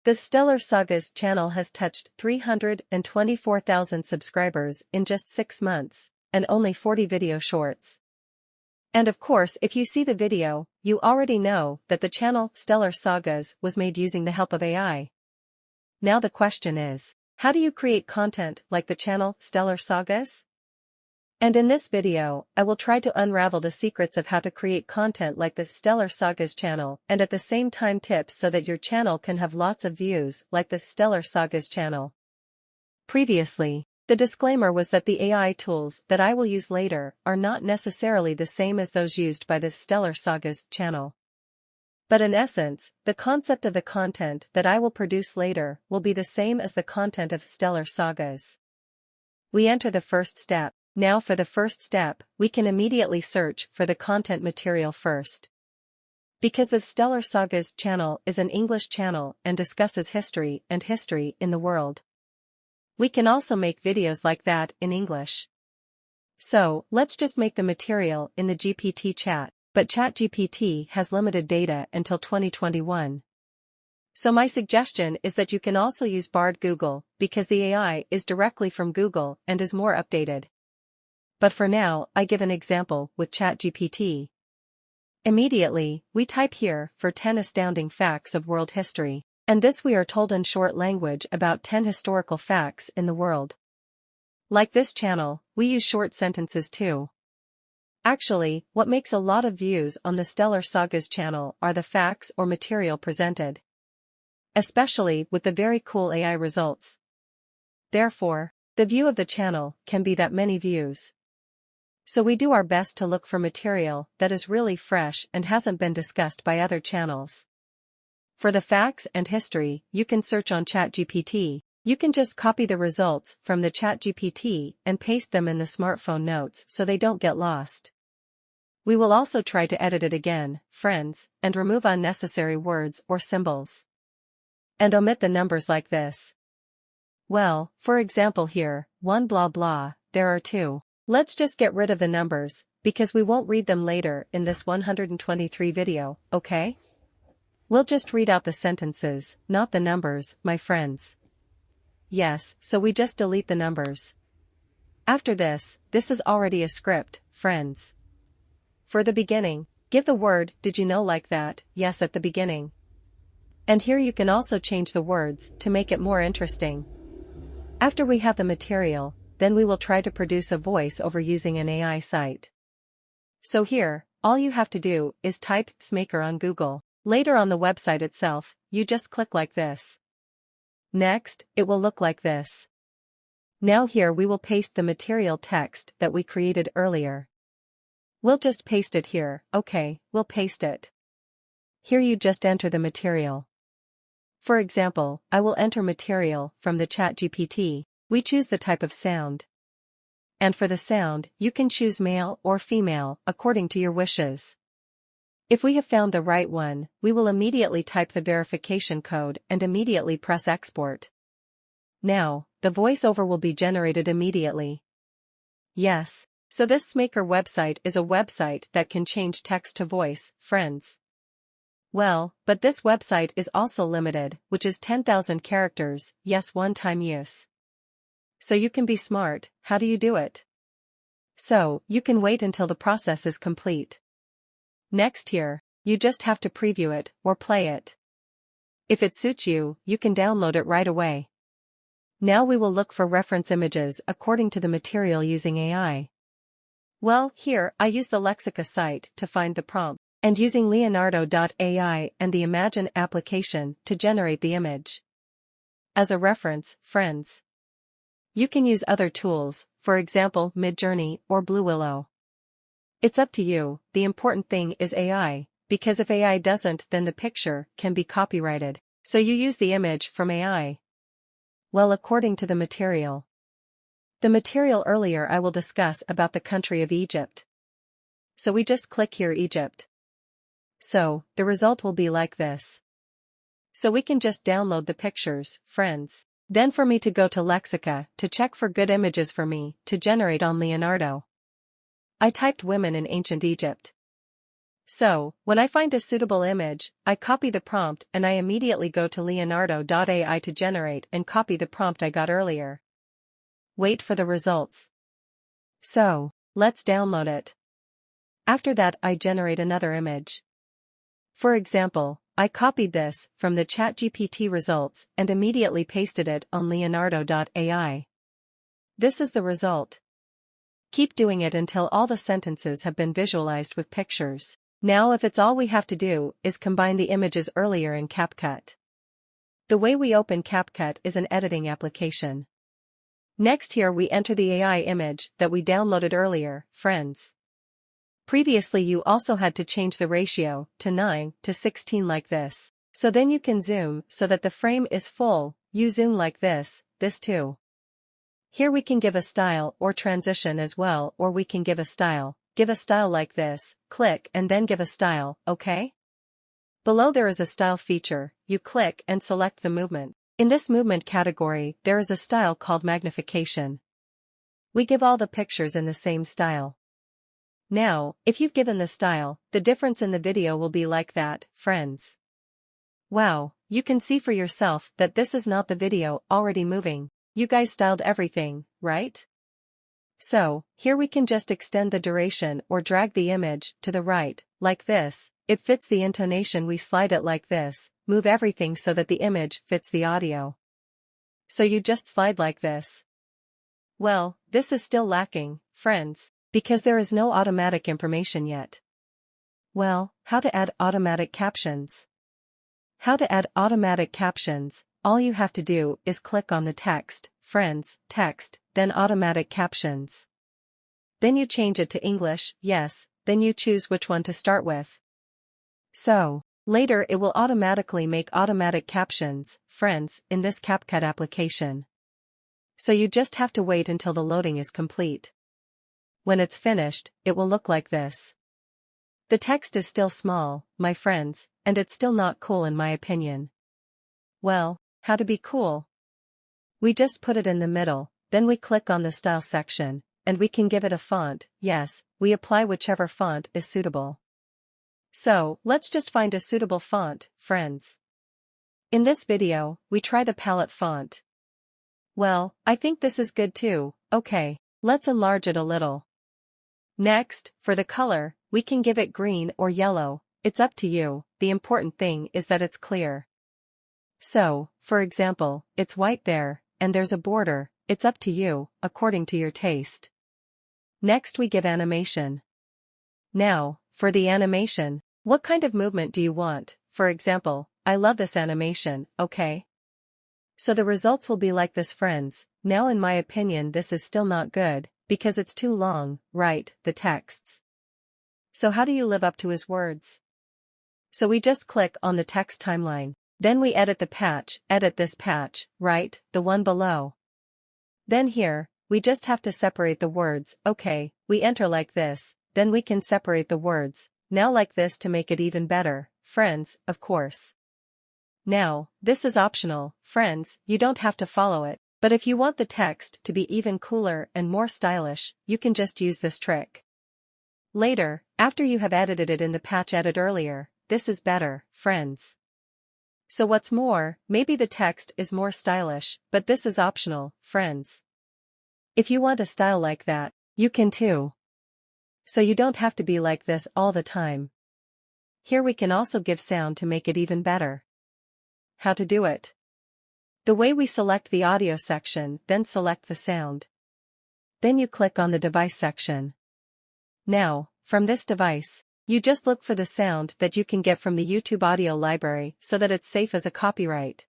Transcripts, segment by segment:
The Stellar Sagas channel has touched 324,000 subscribers in just 6 months, and only 40 video shorts. And of course, if you see the video, you already know that the channel Stellar Sagas was made using the help of AI. Now the question is, how do you create content like the channel Stellar Sagas? And in this video, I will try to unravel the secrets of how to create content like the Stellar Sagas channel and at the same time tips so that your channel can have lots of views like the Stellar Sagas channel. Previously, the disclaimer was that the AI tools that I will use later are not necessarily the same as those used by the Stellar Sagas channel. But in essence, the concept of the content that I will produce later will be the same as the content of Stellar Sagas. We enter the first step. Now for the first step, we can immediately search for the content material first. Because the Stellar Sagas channel is an English channel and discusses history in the world. We can also make videos like that in English. So, let's just make the material in the GPT chat, but ChatGPT has limited data until 2021. So my suggestion is that you can also use Bard Google, because the AI is directly from Google and is more updated. But for now, I give an example with ChatGPT. Immediately, we type here for 10 astounding facts of world history, and this we are told in short language about 10 historical facts in the world. Like this channel, we use short sentences too. Actually, what makes a lot of views on the Stellar Sagas channel are the facts or material presented. Especially with the very cool AI results. Therefore, the view of the channel can be that many views. So we do our best to look for material that is really fresh and hasn't been discussed by other channels. For the facts and history, you can search on ChatGPT. You can just copy the results from the ChatGPT and paste them in the smartphone notes so they don't get lost. We will also try to edit it again, friends, and remove unnecessary words or symbols. And omit the numbers like this. Well, for example here, 1 blah blah, there are 2. Let's just get rid of the numbers, because we won't read them later in this 123 video, okay? We'll just read out the sentences, not the numbers, my friends. Yes, so we just delete the numbers. After this is already a script, friends. For the beginning, give the word, did you know like that, yes at the beginning. And here you can also change the words to make it more interesting. After we have the material, then we will try to produce a voice-over using an AI site. So here, all you have to do is type Smaker on Google. Later on the website itself, you just click like this. Next, it will look like this. Now here we will paste the material text that we created earlier. We'll just paste it here, okay, we'll paste it. Here you just enter the material. For example, I will enter material from the ChatGPT. We choose the type of sound. And for the sound, you can choose male or female according to your wishes. If we have found the right one, we will immediately type the verification code and immediately press export. Now, the voiceover will be generated immediately. Yes, so this Smaker website is a website that can change text to voice, friends. Well, but this website is also limited, which is 10,000 characters, yes, one-time use. So you can be smart, how do you do it? So, you can wait until the process is complete. Next here, you just have to preview it, or play it. If it suits you, you can download it right away. Now we will look for reference images according to the material using AI. Well, here, I use the Lexica site to find the prompt, and using Leonardo.ai and the Imagine application to generate the image. As a reference, friends. You can use other tools, for example Midjourney or Blue Willow. It's up to you, the important thing is AI, because if AI doesn't then the picture can be copyrighted, so you use the image from AI. Well, according to the material. The material earlier I will discuss about the country of Egypt. So we just click here Egypt. So, the result will be like this. So we can just download the pictures, friends. Then for me to go to Lexica to check for good images for me to generate on Leonardo. I typed women in ancient Egypt. So, when I find a suitable image, I copy the prompt and I immediately go to Leonardo.ai to generate and copy the prompt I got earlier. Wait for the results. So, let's download it. After that, I generate another image. For example, I copied this from the ChatGPT results and immediately pasted it on Leonardo.ai. This is the result. Keep doing it until all the sentences have been visualized with pictures. Now if all we have to do is combine the images earlier in CapCut. The way we open CapCut is an editing application. Next here we enter the AI image that we downloaded earlier, friends. Previously you also had to change the ratio to 9:16 like this. So then you can zoom so that the frame is full, you zoom like this too. Here we can give a style or transition as well, or we can give a style like this, click and then give a style, okay? Below there is a style feature, you click and select the movement. In this movement category, there is a style called magnification. We give all the pictures in the same style. Now, if you've given the style, the difference in the video will be like that, friends. Wow, you can see for yourself that this is not the video already moving. You guys styled everything, right? So, here we can just extend the duration or drag the image to the right, like this. It fits the intonation, we slide it like this, move everything so that the image fits the audio. So you just slide like this. Well, this is still lacking, friends, because there is no automatic information yet. Well, how to add automatic captions? How to add automatic captions? All you have to do is click on the text, friends, text, then automatic captions. Then you change it to English, yes, then you choose which one to start with. So, later it will automatically make automatic captions, friends, in this CapCut application. So you just have to wait until the loading is complete. When it's finished, it will look like this. The text is still small, my friends, and it's still not cool in my opinion. Well, how to be cool? We just put it in the middle, then we click on the style section, and we can give it a font, yes, we apply whichever font is suitable. So, let's just find a suitable font, friends. In this video, we try the palette font. Well, I think this is good too, okay, let's enlarge it a little. Next, for the color, we can give it green or yellow, it's up to you, the important thing is that it's clear. So, for example, it's white there, and there's a border, it's up to you, according to your taste. Next we give animation. Now, for the animation, what kind of movement do you want? For example, I love this animation, okay? So the results will be like this, friends. Now in my opinion this is still not good, because it's too long, right, the texts. So how do you live up to his words? So we just click on the text timeline. Then we edit the patch, edit this patch, right, the one below. Then here, we just have to separate the words, okay, we enter like this, then we can separate the words, now like this to make it even better, friends, of course. Now, this is optional, friends, you don't have to follow it, but if you want the text to be even cooler and more stylish, you can just use this trick. Later, after you have edited it in the patch edit earlier, this is better, friends. So what's more, maybe the text is more stylish, but this is optional, friends. If you want a style like that, you can too. So you don't have to be like this all the time. Here we can also give sound to make it even better. How to do it? The way we select the audio section, then select the sound. Then you click on the device section. Now, from this device, you just look for the sound that you can get from the YouTube audio library so that it's safe as a copyright.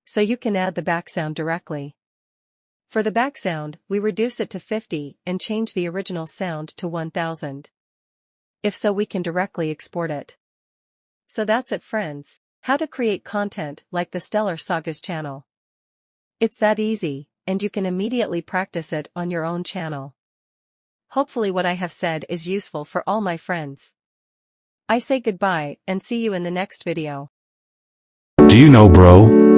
So you can add the back sound directly. For the back sound, we reduce it to 50 and change the original sound to 1000. If so, we can directly export it. So that's it, friends. How to create content like the Stellar Sagas channel. It's that easy, and you can immediately practice it on your own channel. Hopefully what I have said is useful for all my friends. I say goodbye and see you in the next video. Do you know, bro?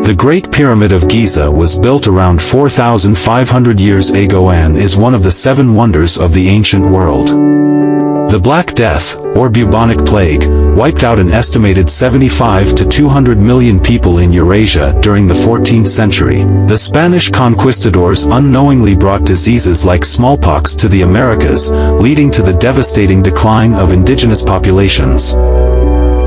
The Great Pyramid of Giza was built around 4,500 years ago and is one of the 7 wonders of the ancient world. The Black Death, or bubonic plague, wiped out an estimated 75 to 200 million people in Eurasia during the 14th century. The Spanish conquistadors unknowingly brought diseases like smallpox to the Americas, leading to the devastating decline of indigenous populations.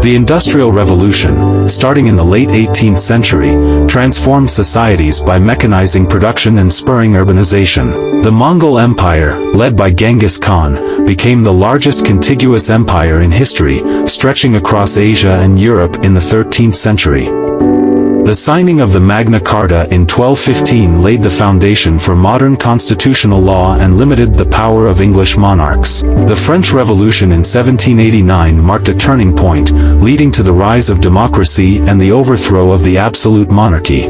The Industrial Revolution, starting in the late 18th century, transformed societies by mechanizing production and spurring urbanization. The Mongol Empire, led by Genghis Khan, became the largest contiguous empire in history, stretching across Asia and Europe in the 13th century. The signing of the Magna Carta in 1215 laid the foundation for modern constitutional law and limited the power of English monarchs. The French Revolution in 1789 marked a turning point, leading to the rise of democracy and the overthrow of the absolute monarchy.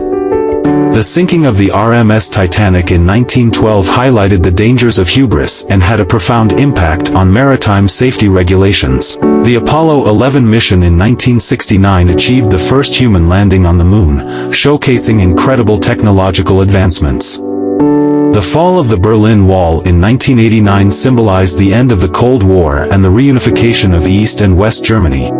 The sinking of the RMS Titanic in 1912 highlighted the dangers of hubris and had a profound impact on maritime safety regulations. The Apollo 11 mission in 1969 achieved the first human landing on the moon, showcasing incredible technological advancements. The fall of the Berlin Wall in 1989 symbolized the end of the Cold War and the reunification of East and West Germany.